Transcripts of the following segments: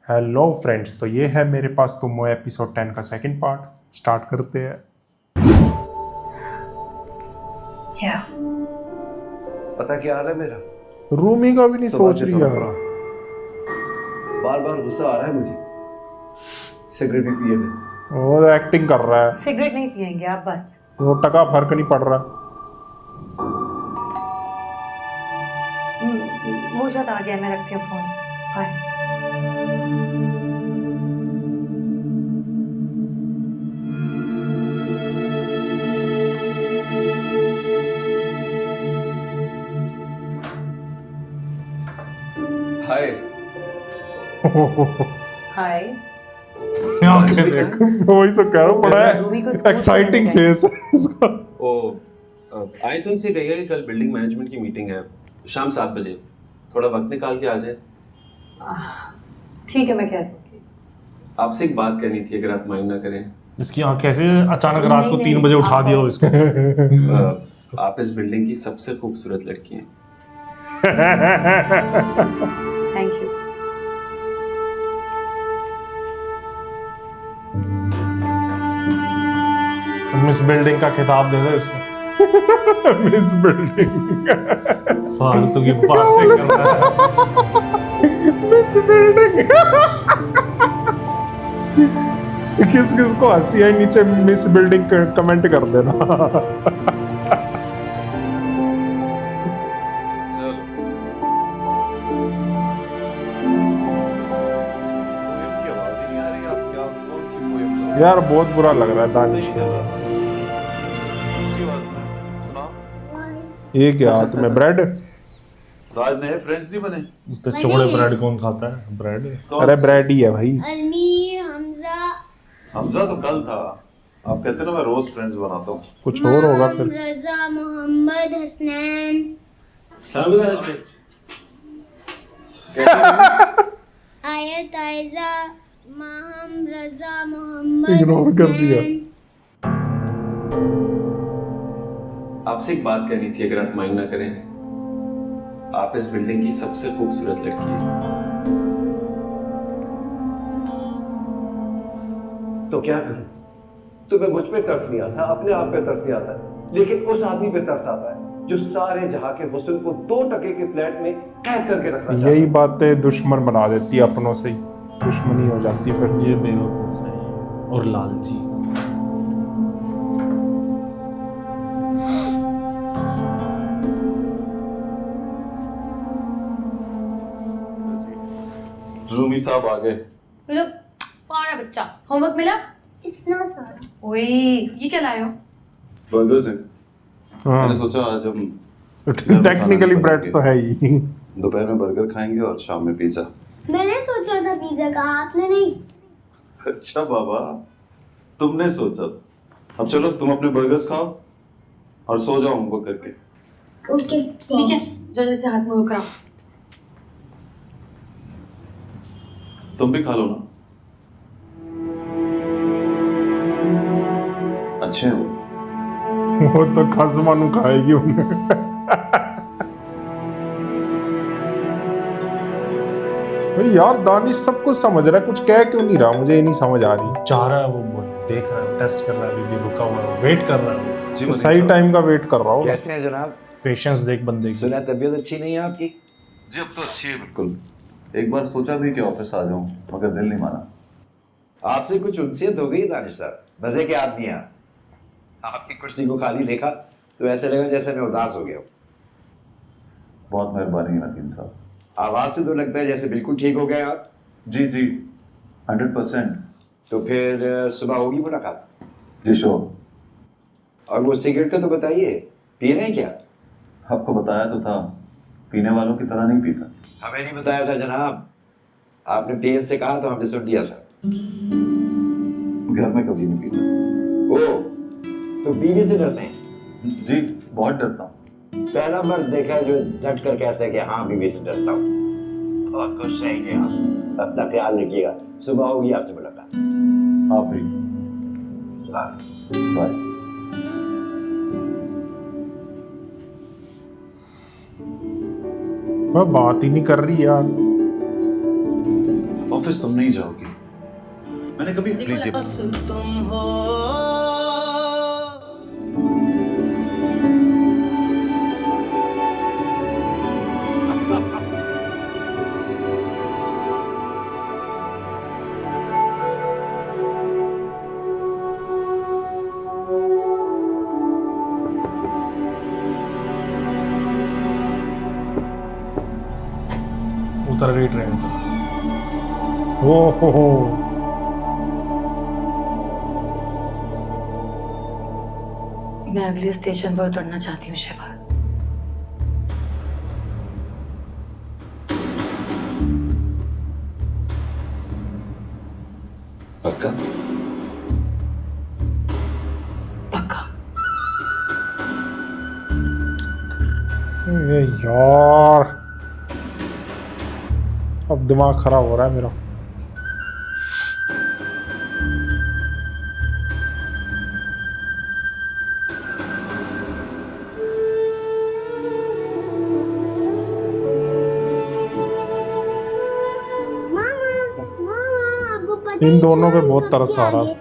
Hello friends, तो ये है मेरे पास तुम एपिसोड 10 का सेकंड पार्ट। स्टार्ट करते हैं। क्या पता क्या हाल है मेरा? रूमी का भी नहीं सोच रही यार। बार बार गुस्सा आ रहा है मुझे। सिगरेट भी पिए मैं। वो एक्टिंग कर रहा है, सिगरेट नहीं पिएंगे आप बस। वो टका फर्क नहीं पड़ रहा। वो शायद आ गया, मैं रखती हूँ फोन। बाय। हाय। हाय। आंखें देख, वही तो कह रहा हूँ, बड़ा रूबी को स्कूल एक्साइटिंग छोड़ने गए। फेस है इसका। आयतन से कहिए कि कल बिल्डिंग मैनेजमेंट की मीटिंग है, शाम 7 बजे। थोड़ा वक्त निकाल के आ जाए। ठीक है, मैं कह दूँगी। आपसे एक बात कहनी थी, अगर आप माइंड ना करें। इसकी आँख कैसे अचानक रात को नहीं, 3 बजे उठा आप दिया हो आओ। इसको। आप इस बिल्डिंग की सबसे खूबसूरत लड़की हैं। Thank you. मिस बिल्डिंग का खिताब दे दे इसको। मिस बिल्डिंग, फालतू की बातें कर रहा है। Miss building. किस किस को हंसी है नीचे मिस बिल्डिंग कमेंट कर देना। यार बहुत बुरा लग रहा है दानिश को। ये क्या हाथ में ब्रेड? राज नए फ्रेंड्स नहीं बने? तो चौड़े ब्रेड कौन खाता है? ब्रेड अरे ब्रेड ही है भाई। अलमीर, हमजा, हमजा तो कल था। आप कहते ना मैं रोज फ्रेंड्स बनाता हूँ। कुछ और होगा माम, फिर। रजा, मोहम्मद, हसनैन, आयत, आयजा, माहम, रजा, मोहम्मद, इग्नोर कर दिया। हसनैन। आपसे एक बात कहनी थी, अगर आप माइंड ना करें। आप इस बिल्डिंग की सबसे खूबसूरत लड़की हैं। तो क्या करूं? तुम्हें मुझ पे तरस नहीं आता, अपने आप पे तरस नहीं आता, लेकिन उस आदमी पे तरस आता है जो सारे जहां के हुस्न को 2 टके के फ्लैट में कैद करके रखना चाहता है। यही बातें दुश्मन बना देती है, अपनों से ही दुश्मनी हो जाती है फिर। ये बेवकूफ है और लालची। रूमी साहब आ गए। मिलो, कौन है बच्चा? होमवर्क मिला? इतना सारा। ओए, ये क्या लाए हो? बर्गर्स हैं। हाँ, मैंने सोचा आज हम टेक्निकली ब्रेड तो है ही। दोपहर में बर्गर खाएंगे और शाम में पिज्जा। मैंने सोचा था पिज्जा का, आपने नहीं। अच्छा बाबा, तुमने सोचा। अब चलो तुम अपने बर्गर्स खाओ और सो जाओ होमवर्क करके। ओके ठीक है, जल्दी से हाथ मुंह कराओ। तुम भी खा लो ना। अच्छे हैं वो। वो तो खसमानू खाएगी उन्हें। भाई यार दानिश सब कुछ समझ रहा है, कुछ कह क्यों नहीं रहा? मुझे ये नहीं समझ आ रही। चाह रहा है वो, देख रहा है, टेस्ट कर रहा है, अभी भी रुका हुआ है, वेट कर रहा है। जी तो मलिक सही साहब। टाइम का वेट कर रहा हूँ। कैसे हैं जनाब? पेशेंस देख बंदे की। सुना तबीयत अच्छी नहीं है आपकी? जी अब तो अच्छी है बिल्कुल। एक बार सोचा भी कि ऑफिस आ जाऊं, मगर दिल नहीं माना। आपसे कुछ उनसियत हो गई दानिश साहब, मजे के आदमी हैं आप। आपकी कुर्सी को खाली देखा तो ऐसे लगा जैसे मैं उदास हो गया हूँ। बहुत मेहरबानी है नदीम साहब। आवाज से तो लगता है जैसे बिल्कुल ठीक हो गए आप। जी जी 100%। तो फिर सुबह होगी मुलाकात। जी श्योर। और वो सिगरेट का तो बताइए, पी रहे हैं क्या? आपको बताया तो था, पीने वालों की तरह नहीं पीता। हमें नहीं बताया था जनाब, आपने पीएन से कहा तो हमने सुन लिया था। घर में कभी नहीं पीता। ओ, तो बीवी से डरते हैं? जी बहुत डरता हूँ। पहला मर्द देखा है जो झट कर कहता है कि हाँ बीवी से डरता हूँ। बहुत खुश रहेंगे आप, अपना ख्याल रखिएगा। सुबह होगी आपसे मुलाकात। आप भी। बाय। वह बात ही नहीं कर रही यार। ऑफिस तुम नहीं जाओगी। मैंने कभी प्लीज ये उतर गई ट्रेन से। ओ हो। मैं अगले स्टेशन पर उतरना चाहती हूँ शिवा। पक्का? पक्का। ये यार, अब दिमाग खराब हो रहा है मेरा। मामा आपको पता इन है दोनों पे क्या बहुत कब तरस क्या आ रहा। आगे?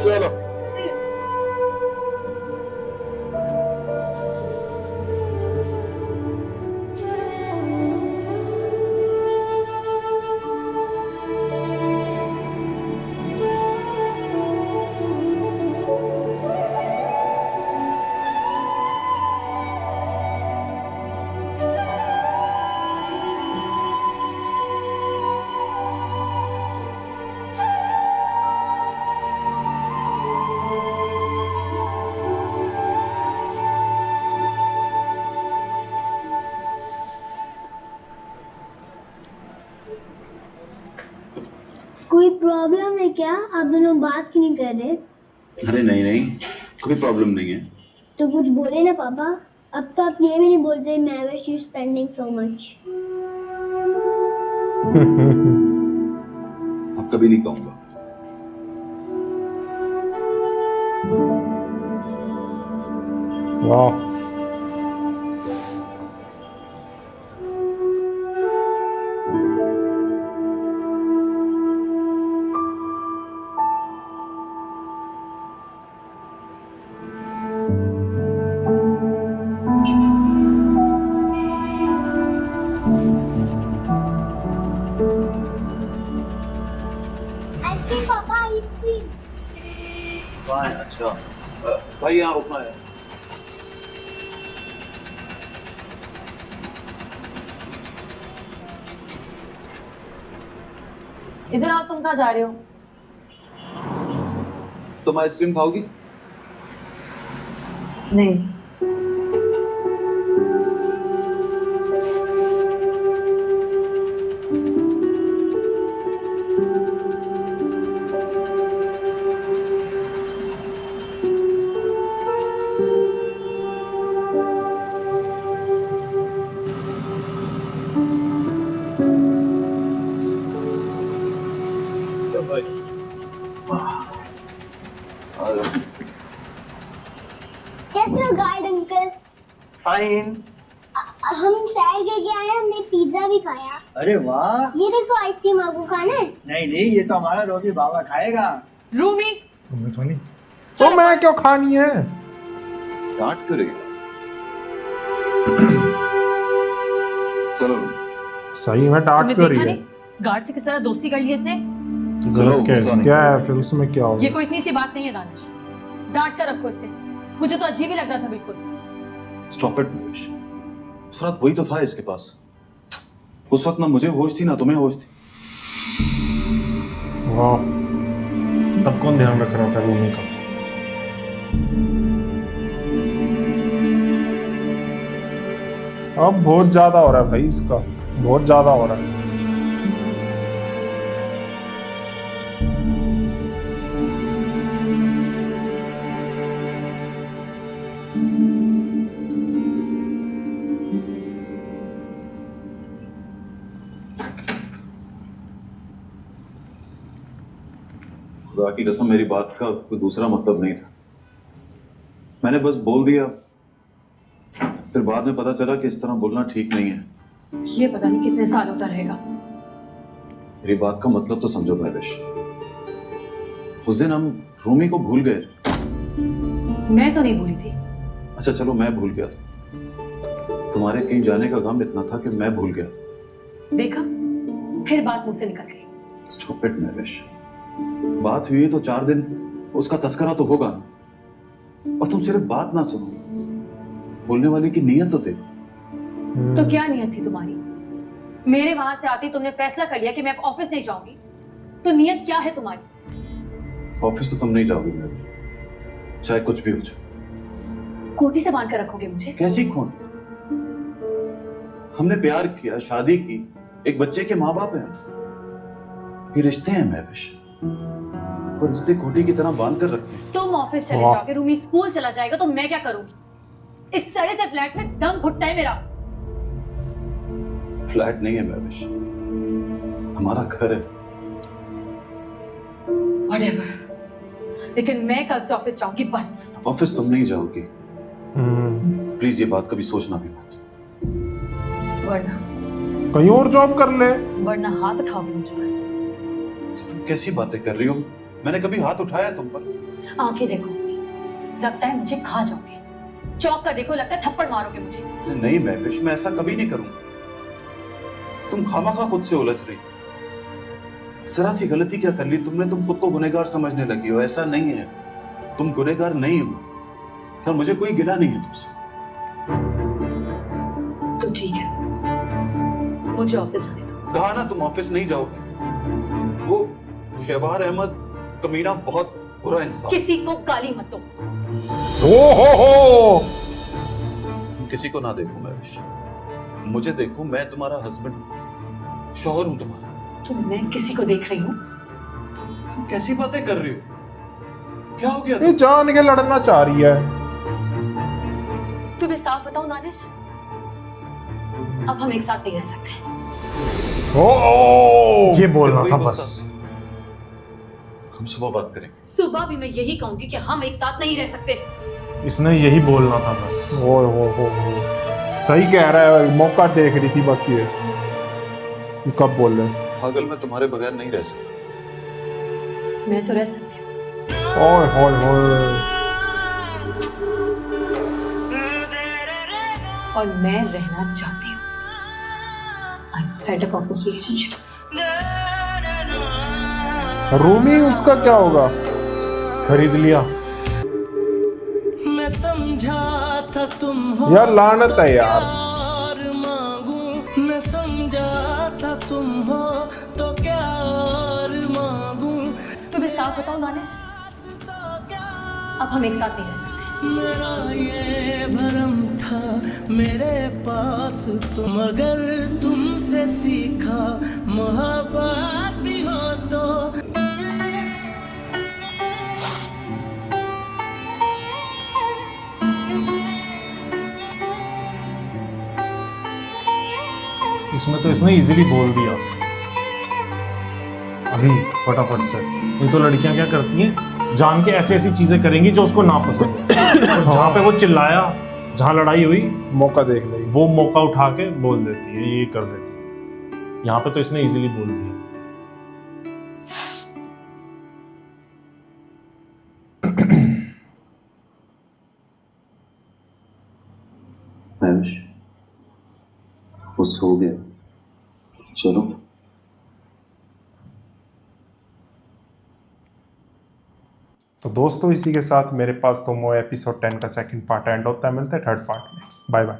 चलो। कोई प्रॉब्लम है क्या? आप दोनों बात क्यों नहीं कर रहे? अरे नहीं नहीं, कोई प्रॉब्लम नहीं है। तो कुछ बोले ना पापा। अब तो आप ये भी नहीं बोलते मैं wish you spending so much. अब कभी नहीं कहूंगा। वाह, आइसक्रीम पापा, आइसक्रीम। अच्छा भाई यहाँ रुकना है। इधर आओ, तुम कहाँ जा रहे हो? तुम आइसक्रीम खाओगी? नहीं। कैसे हो गाइड अंकल? फाइन। हम सैर करके आए, हमने पिज्जा भी खाया। अरे वाह। ये देखो आइसक्रीम, आपको खाना है? नहीं नहीं, ये तो हमारा रोटी बाबा खाएगा। रूमी, तुम्हें खानी? तो मैं क्यों खानी है? डांट करेगा। चलो सही में डांट तुमने क्यों देखा रही है? नहीं गार्ड से किस तरह दोस्ती कर ली इसने? गलत क्या गुस्सा है? नहीं क्या है करो। फिर उसमें क्या ये होगा? कोई इतनी सी बात नहीं है दानिश। डांट कर रखो इसे। मुझे तो अजीब ही लग रहा था बिल्कुल। Stop it Mukesh. उस रात वही तो था इसके पास। उस वक्त ना मुझे होश थी ना तुम्हें होश थी। वाह, तब कौन ध्यान रख रहा था रूमी का? अब बहुत ज्यादा हो रहा है भाई इसका, बहुत ज्यादा हो रहा है। खुदा की कसम मेरी बात का कोई दूसरा मतलब नहीं था। मैंने बस बोल दिया, फिर बाद में पता चला कि इस तरह बोलना ठीक नहीं है। ये पता नहीं कितने साल होता रहेगा। मेरी बात का मतलब तो समझो महवेश। उस दिन हम रूमी को भूल गए। मैं तो नहीं भूली थी। अच्छा चलो, मैं भूल गया था। तुम्हारे कहीं जाने का गम इतना था कि मैं भूल गया था। देखा, फिर बात मुंह से निकल गई। Stop it Mahwish. बात हुई तो 4 दिन उसका तस्करा तो होगा ना। और तुम सिर्फ बात ना सुनो, बोलने वाले की नीयत तो देखो। तो क्या नियत थी तुम्हारी? मेरे वहां से आती तुमने फैसला कर लिया कि मैं अब ऑफिस नहीं जाऊंगी। तो नियत क्या है तुम्हारी? ऑफिस तो तुम नहीं जाओगी महवेश, चाहे कुछ भी हो जाए। कोठी से बांध कर रखोगे मुझे? कैसी खून? हमने प्यार किया, शादी की, एक बच्चे के माँ बाप हैं हम। ये रिश्ते हैं महवेश, और रिश्ते खोटी की तरह बांध कर रखते हैं। तुम ऑफिस चले जाओगे, रूमी स्कूल चला जाएगा, तो मैं क्या करूंगी? इस सड़े से फ्लैट में दम घुटता है मेरा। फ्लैट नहीं है महवेश, हमारा घर है। Whatever. लेकिन मैं कल से ऑफिस जाऊंगी बस। ऑफिस तुम नहीं जाओगी। प्लीज ये बात कभी सोचना भी मत। वरना कहीं और जॉब कर ले। वरना हाथ उठाओगे मुझ पर। तुम कैसी बातें कर रही हो? मैंने कभी हाथ उठाया तुम पर? आंखें देखो, लगता है मुझे खा जाओगे। चौंक कर देखो, लगता है थप्पड़ मारोगे मुझे। नहीं महवेश, मैं ऐसा कभी नहीं करूंगा। तुम खामखा खुद से उलझ रही। जरा सी गलती क्या कर ली तुमने? तुम खुद को गुनहगार समझने लगी हो। ऐसा नहीं है, तुम गुनहगार नहीं हो, और मुझे कोई गिला नहीं है तुमसे। तो ठीक है, मुझे ऑफिस जाने दो। कहा ना तुम ऑफिस नहीं जाओगे। वो शहबार अहमद कमीना बहुत बुरा इंसान। किसी को गाली मत दो। हो। तुम किसी को ना देखो महवेश, मुझे देखो। मैं तुम्हारा हस्बैंड, शौहर हूं तुम्हारा। तो मैं किसी को देख रही हूँ? तुम कैसी बातें कर रही हो? क्या हो गया? ये जान के लड़ना चाह रही है। तुम्हें साफ बताऊं दानिश, अब हम एक साथ नहीं रह सकते। ये बोलना कोई था गुस्सा? बस। हम सुबह बात करेंगे। सुबह भी मैं यही कहूंगी कि हम एक साथ नहीं रह सकते। इसने यही बोलना था बस। हो। सही कह रहा है, मौका देख रही थी बस ये कब बोल रहे। पागल, मैं तुम्हारे बगैर नहीं रह सकता। मैं तो रह सकती हूँ। ओए। और मैं रहना चाहती हूँ। I'm fed up of this relationship. Rumi, उसका क्या होगा? खरीद लिया। मैं समझा था तुम हो यार लानत है यार। प्यार मांगू, मैं समझा था तुम हो तो क्या और मांगू। तुम्हें साफ बताऊं दानिश, अब हम एक साथ नहीं रह सकते। मेरा ये भरम था मेरे पास तो, मगर तुमसे सीखा मोहब्बत भी हो तो। इसमें तो इसने इजीली बोल दिया अभी फटाफट से। नहीं तो लड़कियां क्या करती हैं, जान के ऐसी ऐसी चीजें करेंगी जो उसको ना पसंद है। और जहाँ पे वो चिल्लाया, जहाँ लड़ाई हुई, मौका देख ले, वो मौका उठा के बोल देती है, ये कर देती है। यहाँ पे तो इसने इजीली बोल दिया। महवेश, वो सो गया। चलो। तो दोस्तों इसी के साथ मेरे पास तो एपिसोड 10 का सेकंड पार्ट एंड होता है। मिलते हैं थर्ड पार्ट में। Bye bye.